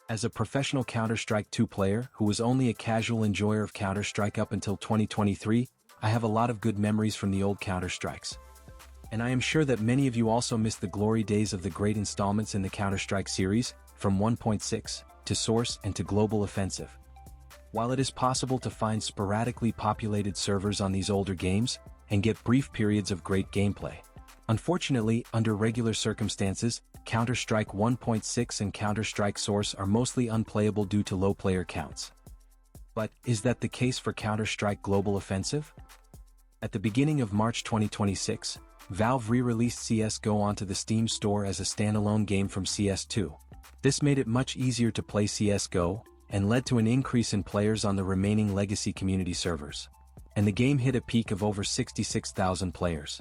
As a professional Counter-Strike 2 player who was only a casual enjoyer of Counter-Strike up until 2023, I have a lot of good memories from the old Counter-Strikes. And I am sure that many of you also miss the glory days of the great installments in the Counter-Strike series, from 1.6, to Source and to Global Offensive. While it is possible to find sporadically populated servers on these older games, and get brief periods of great gameplay, unfortunately, under regular circumstances, Counter-Strike 1.6 and Counter-Strike Source are mostly unplayable due to low player counts. But, is that the case for Counter-Strike Global Offensive? At the beginning of March 2026, Valve re-released CS:GO onto the Steam store as a standalone game from CS2. This made it much easier to play CS:GO, and led to an increase in players on the remaining legacy community servers. And the game hit a peak of over 66,000 players.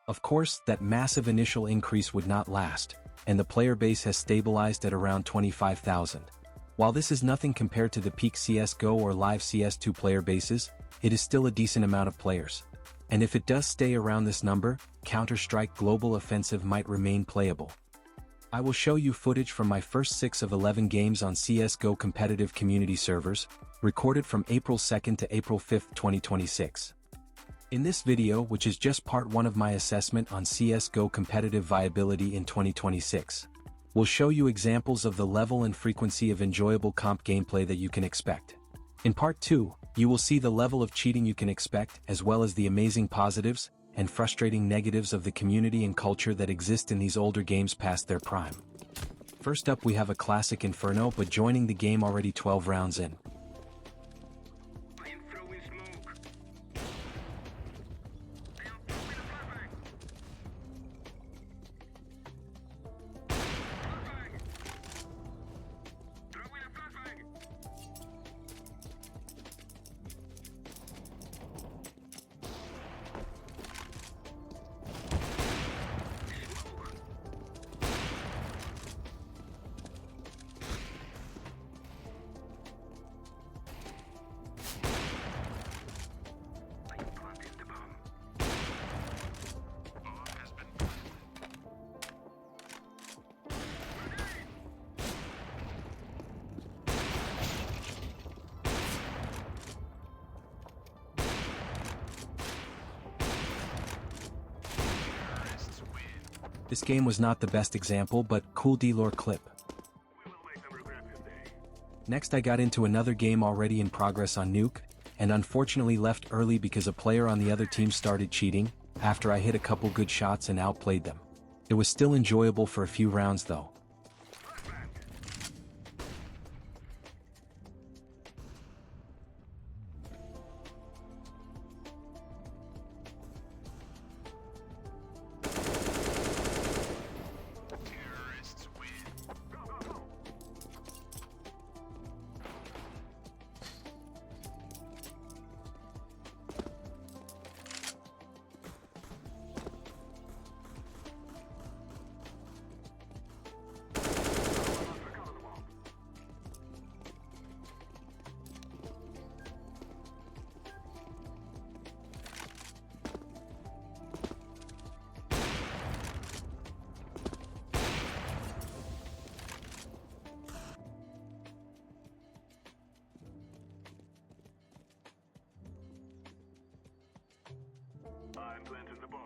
Of course, that massive initial increase would not last, and the player base has stabilized at around 25,000. While this is nothing compared to the peak CS:GO or live CS2 player bases, it is still a decent amount of players. And if it does stay around this number, Counter-Strike Global Offensive might remain playable. I will show you footage from my first 6 of 11 games on CS:GO competitive community servers, recorded from April 2nd to April 5th, 2026. In this video, which is just part 1 of my assessment on CS:GO competitive viability in 2026, we'll show you examples of the level and frequency of enjoyable comp gameplay that you can expect. In part 2, you will see the level of cheating you can expect, as well as the amazing positives and frustrating negatives of the community and culture that exist in these older games past their prime. First up, we have a classic Inferno, but joining the game already 12 rounds in. This game was not the best example, but cool DlLlN clip. Next I got into another game already in progress on Nuke, and unfortunately left early because a player on the other team started cheating, after I hit a couple good shots and outplayed them. It was still enjoyable for a few rounds though. I'm planting the bomb.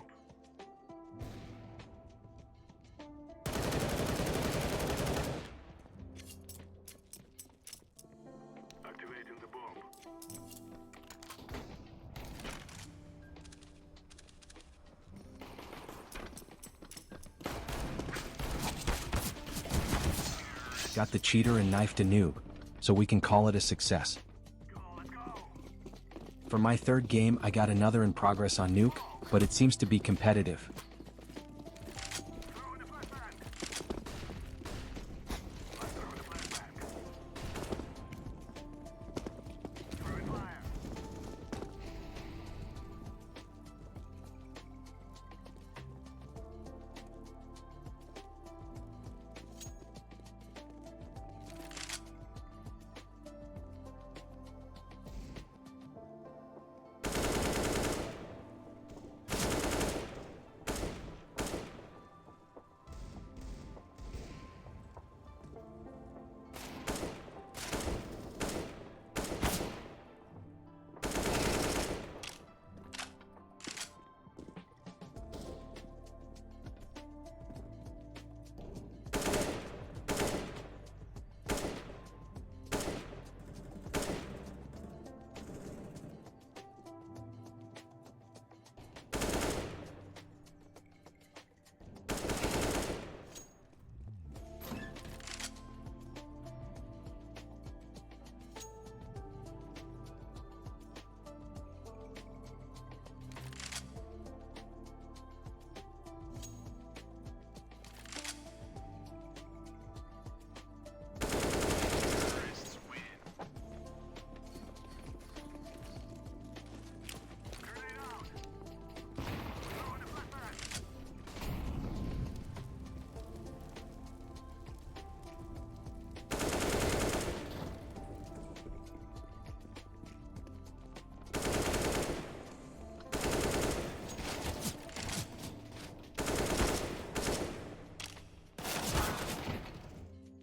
Activating the bomb. Got the cheater and knifed a noob, so we can call it a success. For my third game, I got another in progress on Nuke, but it seems to be competitive.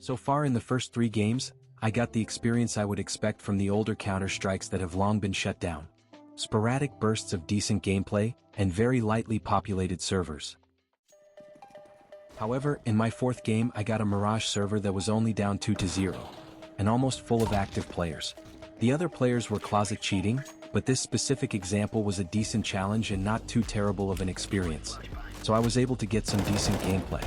So far in the first 3 games, I got the experience I would expect from the older Counter-Strikes that have long been shut down. Sporadic bursts of decent gameplay, and very lightly populated servers. However, in my 4th game I got a Mirage server that was only down 2-0, and almost full of active players. The other players were closet cheating, but this specific example was a decent challenge and not too terrible of an experience. So I was able to get some decent gameplay.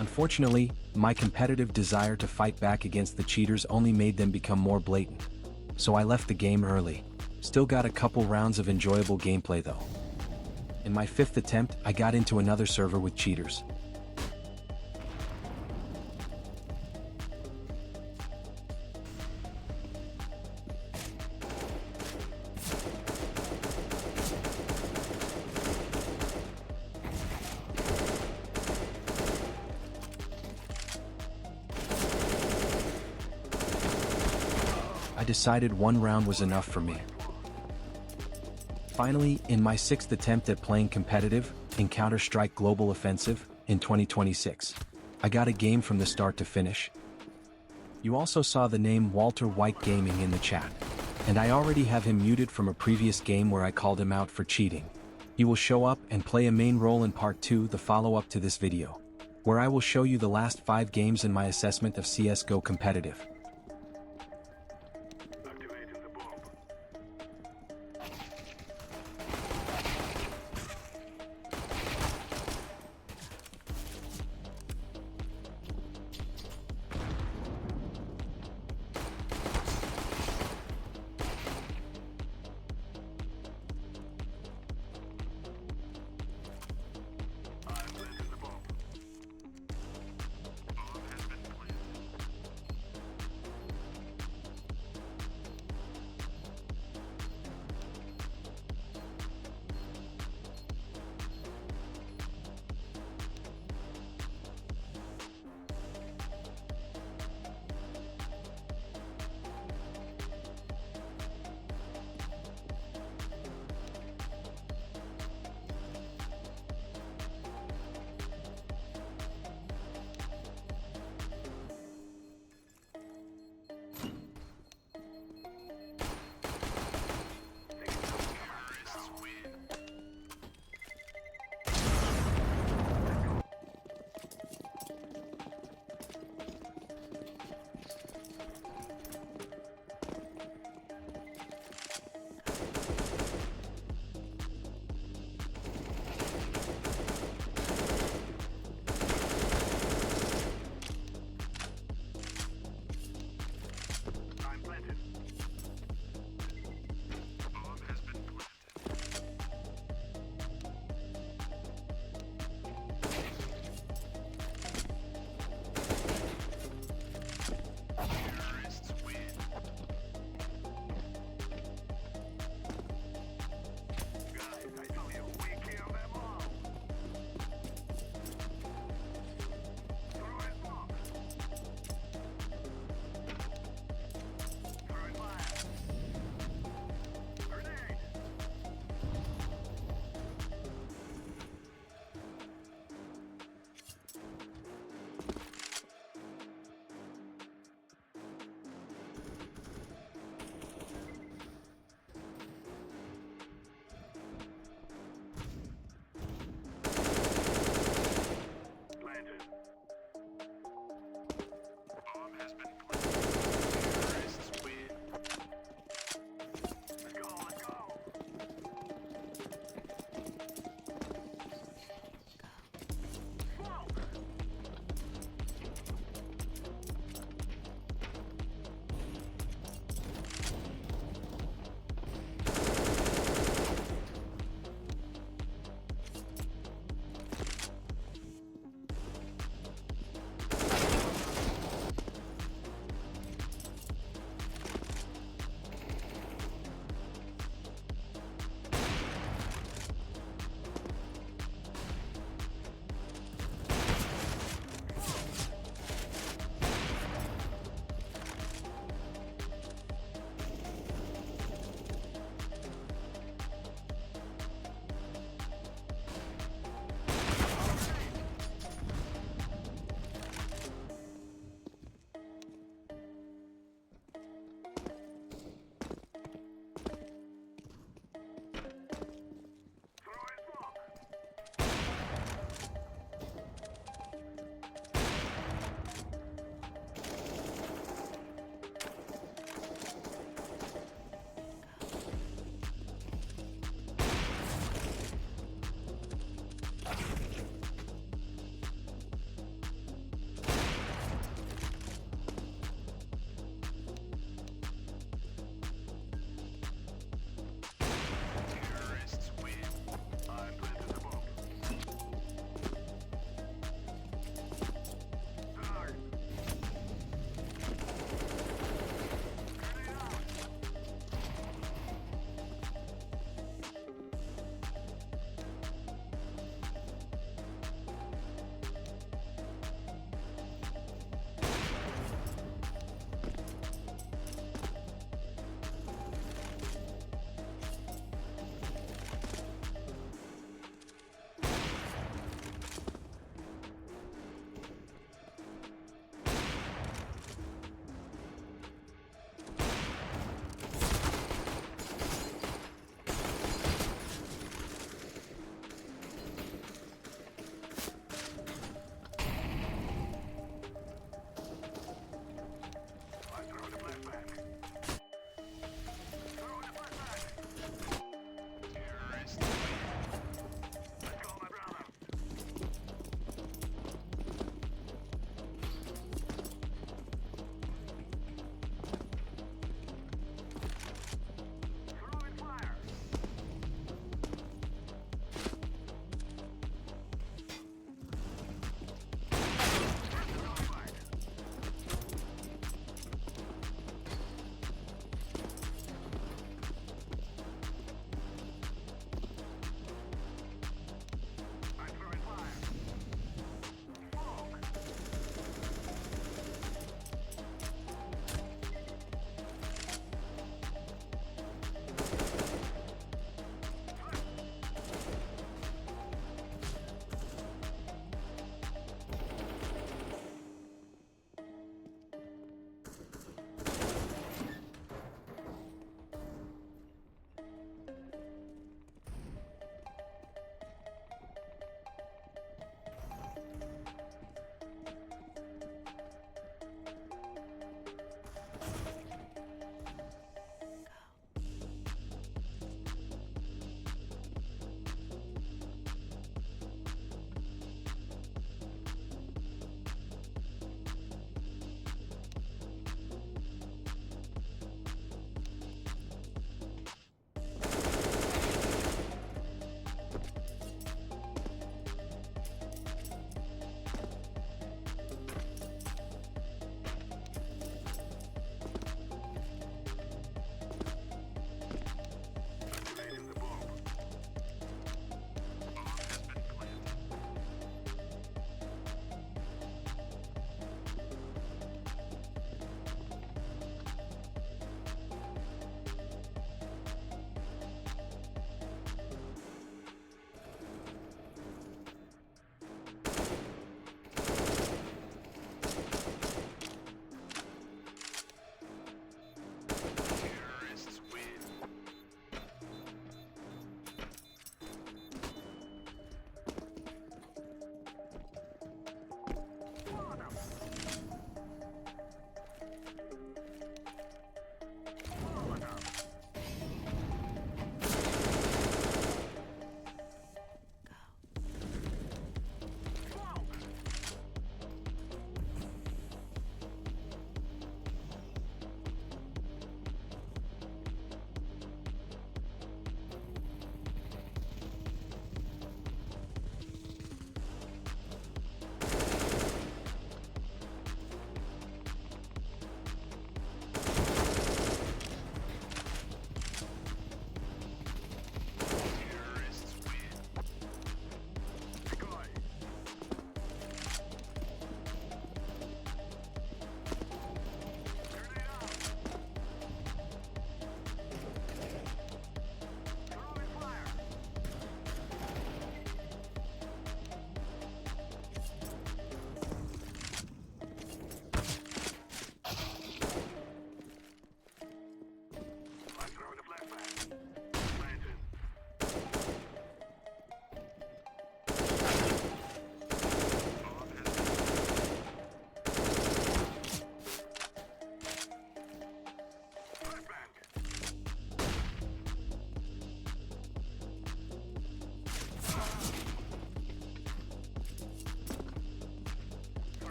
Unfortunately, my competitive desire to fight back against the cheaters only made them become more blatant. So I left the game early. Still got a couple rounds of enjoyable gameplay though. In my 5th attempt, I got into another server with cheaters. I decided one round was enough for me. Finally, in my 6th attempt at playing competitive, in Counter-Strike Global Offensive, in 2026, I got a game from the start to finish. You also saw the name Walter White Gaming in the chat, and I already have him muted from a previous game where I called him out for cheating. He will show up and play a main role in part 2, the follow-up to this video, where I will show you the last 5 games in my assessment of CSGO competitive. Activating the bomb. I'm planting the bomb. Bomb has been planted.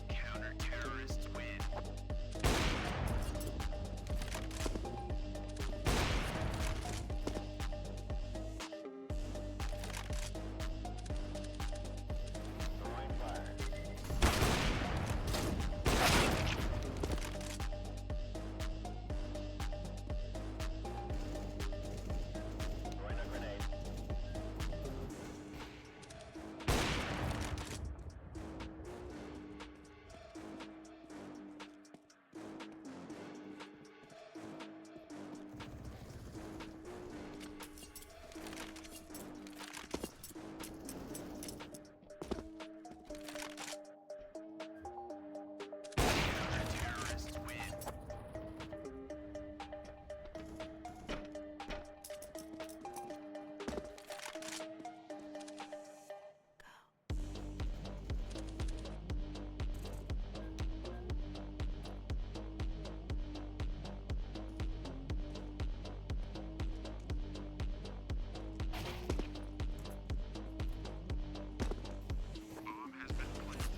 Counter-terrorists win. Throwing fire. Throwing a grenade. Counter-terrorists win. Bomb has been planted.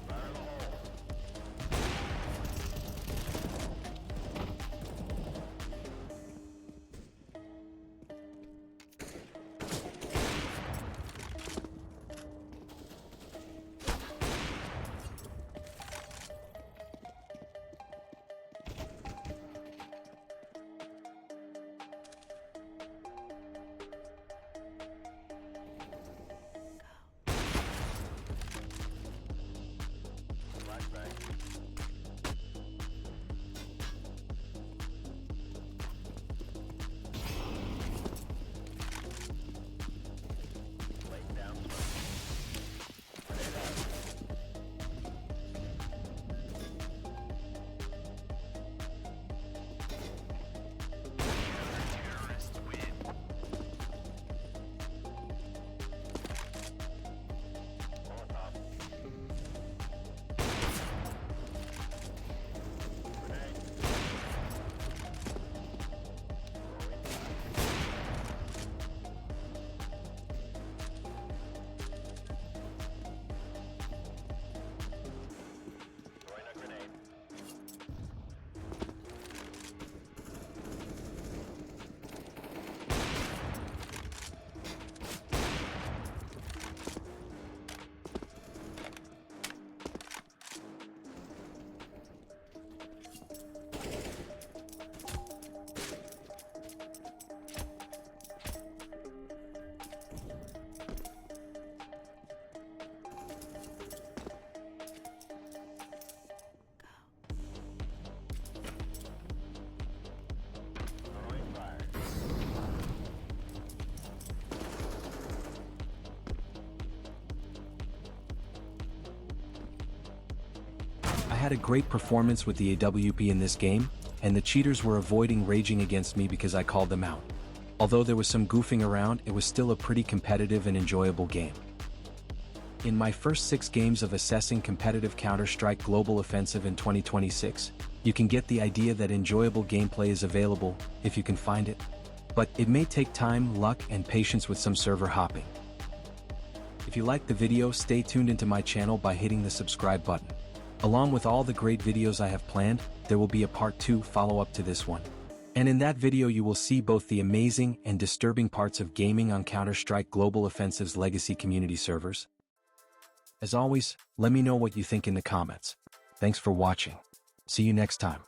Fire in the hole. Flashbang. Laying down smoke. Grenade out. Counter-terrorists win. Molotov. Grenade. Throwing fire. Throwing a grenade. Throwing fire. I had a great performance with the AWP in this game, and the cheaters were avoiding raging against me because I called them out. Although there was some goofing around, it was still a pretty competitive and enjoyable game. In my first 6 games of assessing competitive Counter-Strike Global Offensive in 2026, you can get the idea that enjoyable gameplay is available, if you can find it. But it may take time, luck, and patience with some server hopping. If you liked the video, stay tuned into my channel by hitting the subscribe button. Along with all the great videos I have planned, there will be a part 2 follow-up to this one. And in that video you will see both the amazing and disturbing parts of gaming on Counter-Strike Global Offensive's legacy community servers. As always, let me know what you think in the comments. Thanks for watching. See you next time.